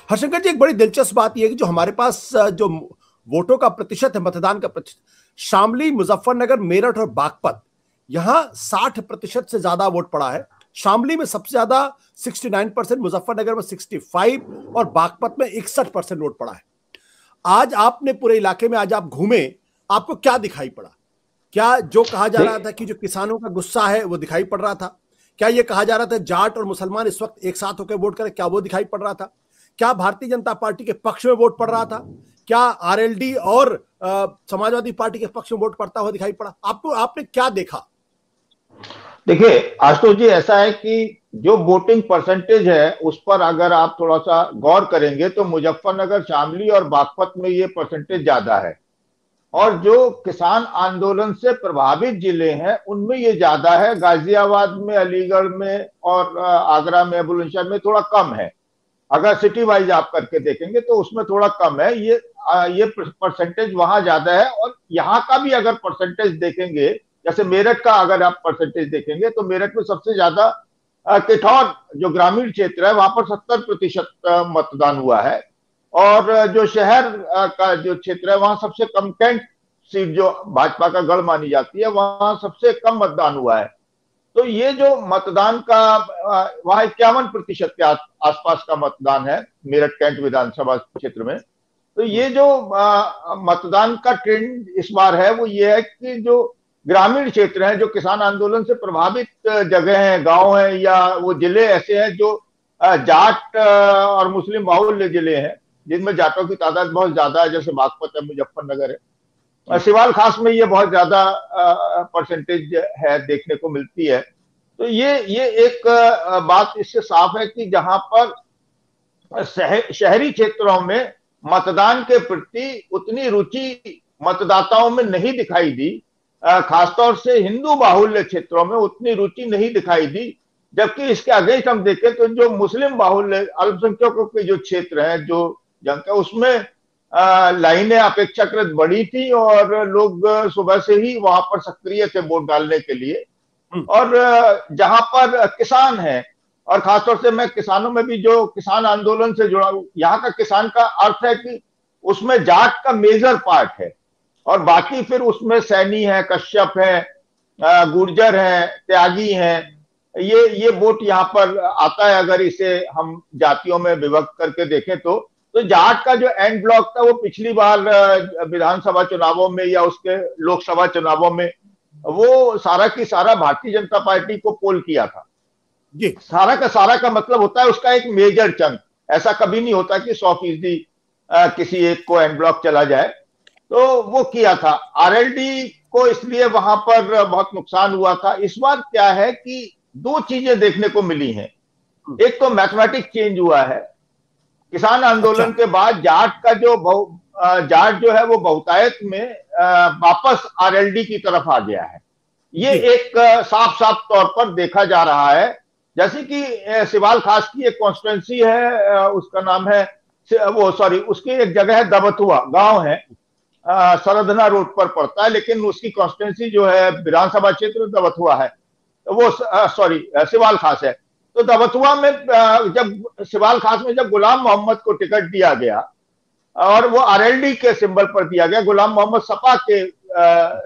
हरशंकर जी, एक बड़ी दिलचस्प बात यह है कि जो हमारे पास जो वोटों का प्रतिशत है, मतदान का प्रतिशत, शामली, मुजफ्फरनगर, मेरठ और बागपत, यहां 60% से ज्यादा वोट पड़ा है। शामली में सबसे ज्यादा 69%, मुजफ्फरनगर में 65 और बागपत में 61% वोट पड़ा है। आज आपने पूरे इलाके में आज आप घूमे, आपको क्या दिखाई पड़ा? क्या जो कहा जा रहा था कि जो किसानों का गुस्सा है वो दिखाई पड़ रहा था? क्या ये कहा जा रहा था जाट और मुसलमान इस वक्त एक साथ होकर वोट करें, क्या वो दिखाई पड़ रहा था? क्या भारतीय जनता पार्टी के पक्ष में वोट पड़ रहा था? क्या आरएलडी और समाजवादी पार्टी के पक्ष में वोट पड़ता हुआ दिखाई पड़ा? आपको आपने क्या देखा? देखिए आशुतोष जी, ऐसा है कि जो वोटिंग परसेंटेज है उस पर अगर आप थोड़ा सा गौर करेंगे तो मुजफ्फरनगर, शामली और बागपत में ये परसेंटेज ज्यादा है। और जो किसान आंदोलन से प्रभावित जिले हैं उनमें ये ज्यादा है। गाजियाबाद में, अलीगढ़ में और आगरा में, बुलंदशहर में थोड़ा कम है। अगर सिटी वाइज आप करके देखेंगे तो उसमें थोड़ा कम है। ये परसेंटेज वहां ज्यादा है। और यहाँ का भी अगर परसेंटेज देखेंगे, जैसे मेरठ का अगर आप परसेंटेज देखेंगे तो मेरठ में सबसे ज्यादा किठौर जो ग्रामीण क्षेत्र है वहां पर 70% मतदान हुआ है। और जो शहर का जो क्षेत्र है वहां सबसे कम, कैंट सीट जो भाजपा का गढ़ मानी जाती है, वहां सबसे कम मतदान हुआ है। तो ये जो मतदान का वहां 51% के आसपास का मतदान है मेरठ कैंट विधानसभा क्षेत्र में। तो ये जो मतदान का ट्रेंड इस बार है वो ये है कि जो ग्रामीण क्षेत्र हैं, जो किसान आंदोलन से प्रभावित जगह हैं, गांव हैं, या वो जिले ऐसे हैं जो जाट और मुस्लिम बाहुल्य जिले हैं जिनमें जाटों की तादाद बहुत ज्यादा है, जैसे बागपत है, मुजफ्फरनगर है, सिवाल खास में ये बहुत ज्यादा परसेंटेज है देखने को मिलती है। तो ये एक बात इससे साफ है कि जहां पर शहरी क्षेत्रों में मतदान के प्रति उतनी रुचि मतदाताओं में नहीं दिखाई दी, खासतौर से हिंदू बाहुल्य क्षेत्रों में उतनी रुचि नहीं दिखाई दी। जबकि इसके अगेंस्ट हम देखें तो जो मुस्लिम बाहुल्य अल्पसंख्यकों के जो क्षेत्र हैं, जो जनता, उसमें लाइनें अपेक्षाकृत बड़ी थी और लोग सुबह से ही वहां पर सक्रिय थे वोट डालने के लिए। और जहां पर किसान है, और खासतौर से मैं किसानों में भी जो किसान आंदोलन से जुड़ा हूं, यहाँ का किसान का अर्थ है कि उसमें जाट का मेजर पार्ट है और बाकी फिर उसमें सैनी है, कश्यप है, गुर्जर है, त्यागी है। ये वोट यहाँ पर आता है अगर इसे हम जातियों में विभक्त करके देखें तो जाट का जो एंड ब्लॉक था वो पिछली बार विधानसभा चुनावों में या उसके लोकसभा चुनावों में वो सारा की सारा भारतीय जनता पार्टी को पोल किया था। सारा का मतलब होता है उसका एक मेजर चंक। ऐसा कभी नहीं होता कि 100% किसी एक को एंड ब्लॉक चला जाए। तो वो किया था। आरएलडी को इसलिए वहां पर बहुत नुकसान हुआ था। इस बार क्या है कि दो चीजें देखने को मिली हैं। एक तो मैथमेटिक्स चेंज हुआ है। किसान आंदोलन के बाद जाट जो है वो बहुतायत में वापस आरएलडी की तरफ आ गया है। ये एक साफ साफ तौर पर देखा जा रहा है। जैसे कि सिवाल खास की एक कॉन्स्टिट्यूंसी है, उसका नाम है उसकी एक जगह है दबथुआ गांव है, सरधना रोड पर पड़ता है, लेकिन उसकी कॉन्स्टिट्यूंसी जो है विधानसभा क्षेत्र दबथुआ है, वो सिवाल खास है। तो दबथुआ में जब सिवाल खास में जब गुलाम मोहम्मद को टिकट दिया गया और वो आरएलडी के सिंबल पर दिया गया, गुलाम मोहम्मद सपा के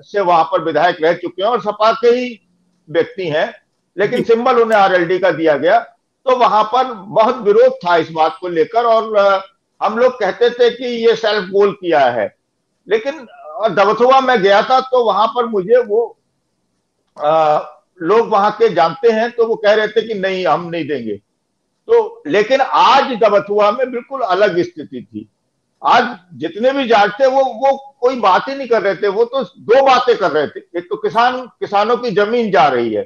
से वहां पर विधायक रह चुके हैं और सपा के ही व्यक्ति हैं, लेकिन सिंबल उन्हें आरएलडी का दिया गया। तो वहां पर बहुत विरोध था इस बात को लेकर और हम लोग कहते थे कि ये सेल्फ गोल किया है। लेकिन दबथुआ में गया था तो वहां पर मुझे वो लोग वहां के जानते हैं तो वो कह रहे थे कि नहीं, हम नहीं देंगे। तो लेकिन आज दबथुआ में बिल्कुल अलग स्थिति थी। आज जितने भी जाट थे वो कोई बात ही नहीं कर रहे थे। वो तो दो बातें कर रहे थे। एक तो किसानों की जमीन जा रही है,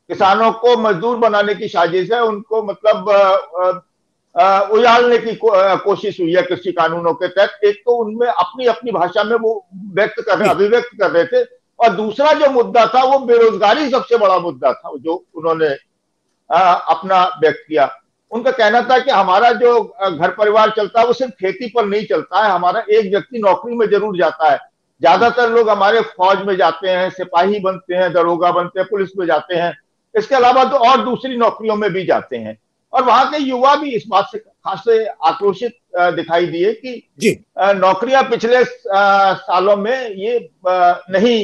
किसानों को मजदूर बनाने की साजिश है, उनको मतलब उजाड़ने की कोशिश हुई है कृषि कानूनों के तहत। एक तो उनमें अपनी अपनी भाषा में वो अभिव्यक्त कर रहे थे। और दूसरा जो मुद्दा था वो बेरोजगारी सबसे बड़ा मुद्दा था जो उन्होंने अपना व्यक्त किया। उनका कहना था कि हमारा जो घर परिवार चलता है वो सिर्फ खेती पर नहीं चलता है, हमारा एक व्यक्ति नौकरी में जरूर जाता है। ज्यादातर लोग हमारे फौज में जाते हैं, सिपाही बनते हैं, दरोगा बनते हैं, पुलिस में जाते हैं, इसके अलावा तो और दूसरी नौकरियों में भी जाते हैं। और वहां के युवा भी इस बात से खासे आक्रोशित दिखाई दिए कि जी नौकरियां पिछले सालों में ये नहीं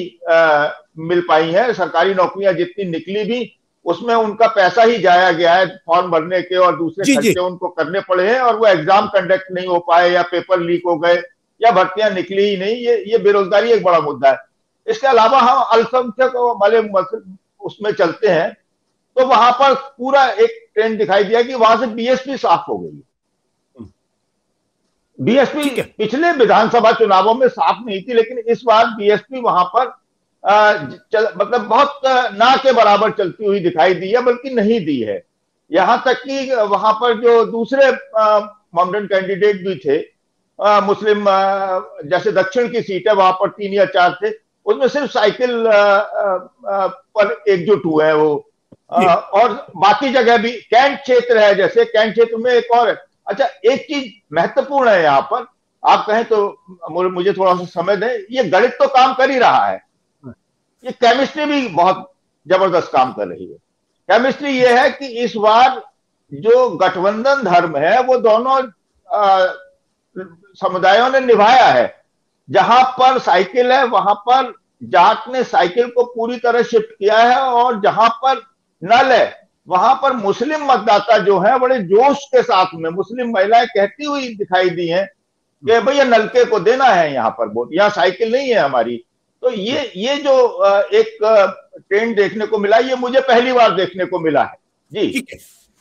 मिल पाई हैं। सरकारी नौकरियां जितनी निकली भी उसमें उनका पैसा ही जाया गया है, फॉर्म भरने के और दूसरे जी जी खर्चे उनको करने पड़े हैं, और वो एग्जाम कंडक्ट नहीं हो पाए या पेपर लीक हो गए या भर्तियां निकली ही नहीं। ये बेरोजगारी एक बड़ा मुद्दा है। इसके अलावा हम अल्पसंख्यक वाले उसमें चलते हैं तो वहां पर पूरा एक ट्रेंड दिखाई दिया कि वहां से बीएसपी साफ हो गई। बीएसपी पिछले विधानसभा चुनावों में साफ नहीं थी, लेकिन इस बार बीएसपी वहां पर मतलब बहुत ना के बराबर चलती हुई दिखाई दी है, बल्कि नहीं दी है। यहां तक कि वहां पर जो दूसरे माउंटेन कैंडिडेट भी थे, मुस्लिम जैसे दक्षिण की सीट है वहां पर 3 या 4 थे, उसमें सिर्फ साइकिल पर एकजुट हुए हैं वो। और बाकी जगह भी कैंट क्षेत्र है, जैसे कैंट क्षेत्र में एक और है। अच्छा, एक चीज महत्वपूर्ण है यहाँ पर, आप कहें तो मुझे थोड़ा सा समय दें, ये गणित तो काम कर ही रहा है, ये केमिस्ट्री भी बहुत जबरदस्त काम कर रही है। केमिस्ट्री ये है कि इस बार जो गठबंधन धर्म है वो दोनों समुदायों ने निभाया है। जहां पर साइकिल है वहां पर जाट ने साइकिल को पूरी तरह शिफ्ट किया है, और जहां पर नल है वहां पर मुस्लिम मतदाता जो है बड़े जोश के साथ में, मुस्लिम महिलाएं कहती हुई दिखाई दी हैं कि भैया नलके को देना है यहाँ पर वोट, यहाँ साइकिल नहीं है हमारी। तो ये जो एक ट्रेंड देखने को मिला, ये मुझे पहली बार देखने को मिला है। जी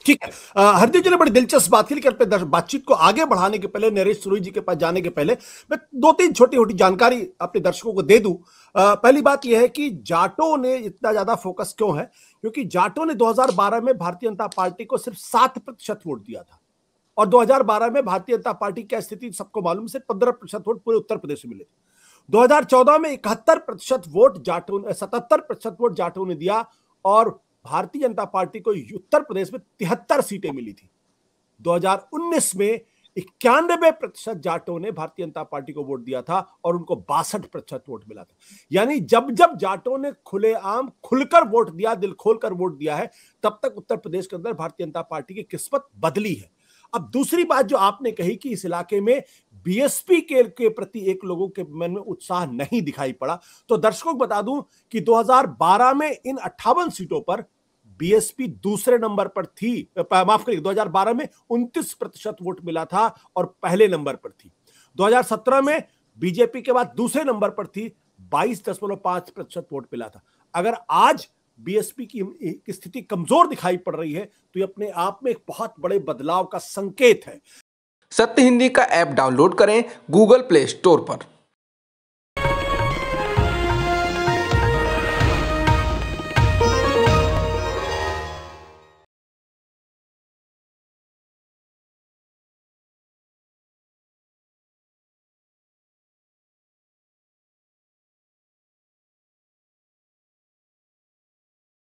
ठीक है। हरदीप जी ने बड़ी दिलचस्प बात की, लेकिन अपने बातचीत को आगे बढ़ाने के पहले, नरेश सुरुई जी के पास जाने के पहले मैं 2-3 छोटी छोटी जानकारी अपने दर्शकों को दे दूं। पहली बात यह है कि जाटों ने इतना ज्यादा फोकस क्यों है, क्योंकि जाटों ने 2012 में भारतीय जनता पार्टी को सिर्फ 7% वोट दिया था, और 2012 में भारतीय जनता पार्टी की स्थिति सबको मालूम, सिर्फ 15% वोट पूरे उत्तर प्रदेश में मिले। 2014 में 71% वोट जाटों ने, 77% वोट जाटों ने दिया, और भारतीय जनता पार्टी को उत्तर प्रदेश में 73 सीटें मिली थी। 2019 में 91% जाटों ने भारतीय जनता पार्टी को वोट दिया था, और उनको 62% वोट मिला था। यानी जब जब जाटों ने खुलेआम खुलकर वोट दिया, दिल खोलकर वोट दिया है, तब तक उत्तर प्रदेश के अंदर भारतीय जनता पार्टी की किस्मत बदली है। अब दूसरी बात जो आपने कही कि इस इलाके में बीएसपी के प्रति एक लोगों के मन में उत्साह नहीं दिखाई पड़ा, तो दर्शकों को बता दूं कि 2012 में इन 58 सीटों पर बीएसपी दूसरे नंबर पर थी। माफ करिए, 2012 में 29% वोट मिला था और पहले नंबर पर थी। 2017 में बीजेपी के बाद दूसरे नंबर पर थी, 22.5% वोट मिला था। अगर आज बीएसपी की स्थिति कमजोर दिखाई पड़ रही है, तो ये अपने आप में एक बहुत बड़े बदलाव का संकेत है। सत्य हिंदी का ऐप डाउनलोड करें गूगल प्ले स्टोर पर।